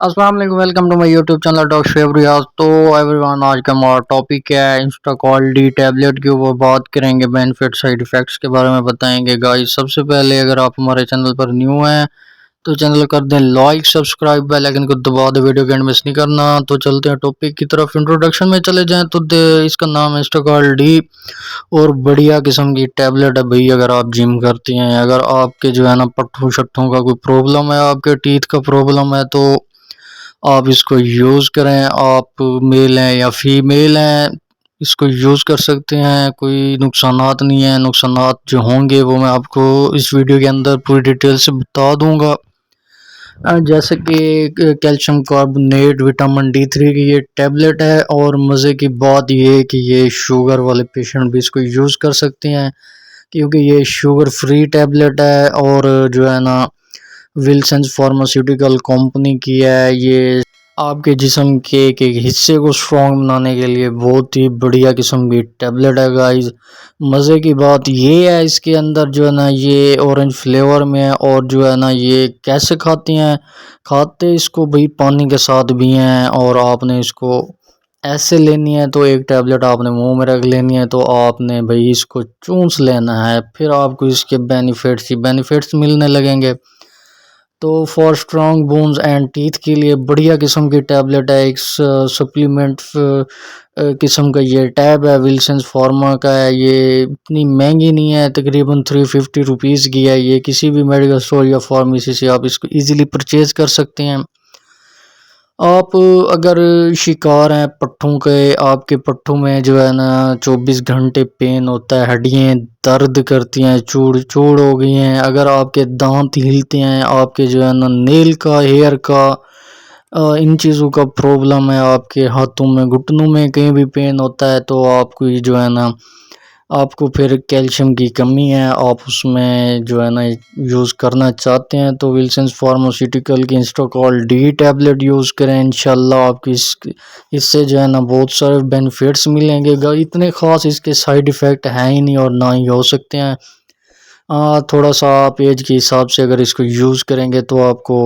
अस्सलाम वालेकुम, welcome to my YouTube channel doctor Sheb Riyaz. तो एवरीवन, आज का हमारा टॉपिक क्या है? इंस्टाकॉल डी टैबलेट के ऊपर बात करेंगे। बेनिफिट साइड इफ़ेक्ट्स के बारे में बताएंगे गाइस। सबसे पहले अगर आप हमारे चैनल पर न्यू हैं तो चैनल कर दें लाइक, सब्सक्राइब, बेल आइकन को दबा दें, वीडियो के एंड मिस नहीं करना। तो चलते हैं टॉपिक की तरफ। इंट्रोडक्शन में चले जाएँ तो इसका नाम है इंस्टाकॉल डी और बढ़िया किस्म की टैबलेट है भाई। अगर आप जिम करती हैं, अगर आपके जो है ना पट्ठों शट्ठों का कोई प्रॉब्लम है, आपके टीथ का प्रॉब्लम है, तो आप इसको यूज़ करें। आप मेल हैं या फीमेल हैं, इसको यूज़ कर सकते हैं। कोई नुकसानात नहीं है। नुकसानात जो होंगे वो मैं आपको इस वीडियो के अंदर पूरी डिटेल से बता दूंगा। जैसे कि कैल्शियम कार्बोनेट विटामिन D3 की ये टैबलेट है। और मज़े की बात ये है कि ये शुगर वाले पेशेंट भी इसको यूज़ कर सकते हैं, क्योंकि ये शुगर फ्री टैबलेट है। और जो है ना विल्सन्स फार्मास्यूटिकल कंपनी की है। ये आपके जिस्म के एक एक हिस्से को स्ट्रॉन्ग बनाने के लिए बहुत ही बढ़िया किस्म की टैबलेट है गाइस। मज़े की बात ये है, इसके अंदर जो है ना ये ऑरेंज फ्लेवर में है। और जो है ना ये कैसे खाती हैं? खाते इसको भाई पानी के साथ भी हैं। और आपने इसको ऐसे लेनी है तो एक टैबलेट आपने मुंह में रख लेनी है, तो आपने भाई इसको चूस लेना है, फिर आपको इसके बेनिफिट्स ही बेनिफिट्स मिलने लगेंगे। तो for strong bones and teeth के लिए बढ़िया किस्म की टैबलेट है। एक सप्लीमेंट किस्म का ये टैब है, विल्सन्स फार्मा का है। ये इतनी महंगी नहीं है, तकरीबन 350 रुपीज़ की है। ये किसी भी मेडिकल स्टोर या फार्मेसी से आप इसको इजीली परचेज़ कर सकते हैं। आप अगर शिकार हैं पट्ठों के, आपके पट्ठों में जो है ना 24 घंटे पेन होता है, हड्डियाँ दर्द करती हैं, चूड़ चूड़ हो गई हैं, अगर आपके दांत हिलते हैं, आपके जो है ना नेल का, हेयर का, इन चीज़ों का प्रॉब्लम है, आपके हाथों में, घुटनों में कहीं भी पेन होता है, तो आपको ये जो है ना आपको फिर कैल्शियम की कमी है, आप उसमें जो है ना यूज़ करना चाहते हैं, तो विल्सन्स फार्मास्यूटिकल की इंस्टाकॉल डी टैबलेट यूज़ करें। इंशाल्लाह आपकी इससे जो है ना बहुत सारे बेनिफिट्स मिलेंगे। इतने ख़ास इसके साइड इफ़ेक्ट हैं ही नहीं और ना ही हो सकते हैं। थोड़ा सा आप एज के हिसाब से अगर इसको यूज़ करेंगे तो आपको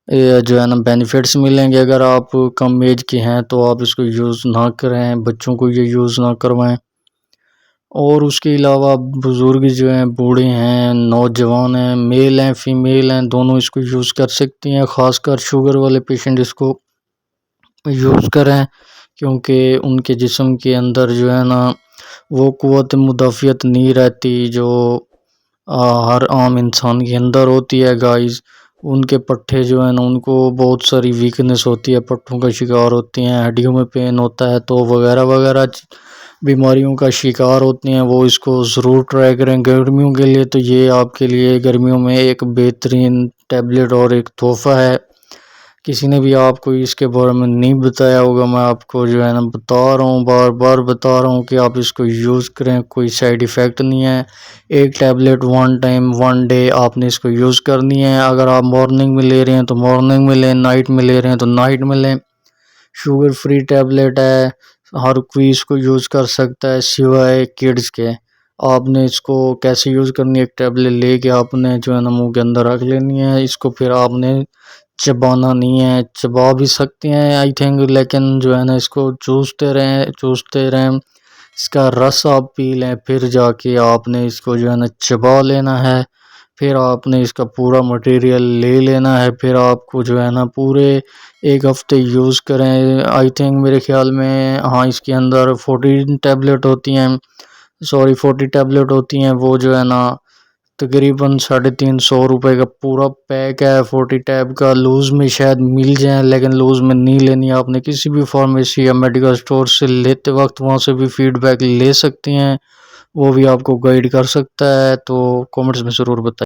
जो है ना बेनिफिट्स मिलेंगे। अगर आप कम एज के हैं तो आप इसको यूज़ ना करें, बच्चों को ये यूज़ ना करवाएं। और उसके अलावा बुज़ुर्ग जो हैं, बूढ़े हैं, नौजवान हैं, मेल हैं, फीमेल हैं, दोनों इसको यूज़ कर सकती हैं। ख़ासकर शुगर वाले पेशेंट इसको यूज़ करें, क्योंकि उनके जिस्म के अंदर जो है ना वो क़ुव्वत मुदाफ़ियत नहीं रहती जो हर आम इंसान के अंदर होती है गाइस। उनके पट्ठे जो है ना उनको बहुत सारी वीकनेस होती है, पट्ठों का शिकार होती हैं, हड्डियों में पेन होता है, तो वगैरह वगैरह बीमारियों का शिकार होते हैं, वो इसको ज़रूर ट्राई करें गर्मियों के लिए। तो ये आपके लिए गर्मियों में एक बेहतरीन टैबलेट और एक तोहफ़ा है। किसी ने भी आपको इसके बारे में नहीं बताया होगा, मैं आपको जो है ना बता रहा हूँ, बार बार बता रहा हूँ कि आप इसको यूज़ करें, कोई साइड इफ़ेक्ट नहीं है। एक tablet one time one day आपने इसको यूज़ करनी है। अगर आप मॉर्निंग में ले रहे हैं तो मॉर्निंग में लें, नाइट में ले रहे हैं तो नाइट में लें। शुगर फ्री टैबलेट है, हर कोई इसको यूज़ कर सकता है सिवाय किड्स के। आपने इसको कैसे यूज़ करनी है? एक टैबलेट लेके आपने जो है ना मुंह के अंदर रख लेनी है। इसको फिर आपने चबाना नहीं है, चबा भी सकते हैं आई थिंक, लेकिन जो है ना इसको चूसते रहें। इसका रस आप पी लें, फिर जाके आपने इसको जो है ना चबा लेना है। फिर आपने इसका पूरा मटेरियल ले लेना है। फिर आपको जो है ना पूरे एक हफ़्ते यूज़ करें। आई थिंक मेरे ख़्याल में हाँ, इसके अंदर 40 टैबलेट होती हैं, 40 टैबलेट होती हैं। वो जो है ना तकरीबन 350 रुपये का पूरा पैक है 40 टैब का। लूज़ में शायद मिल जाए, लेकिन लूज़ में नहीं लेनी। आपने किसी भी फार्मेसी या मेडिकल स्टोर से लेते वक्त वहाँ से भी फीडबैक ले सकती हैं, वो भी आपको गाइड कर सकता है। तो कमेंट्स में ज़रूर बताएं।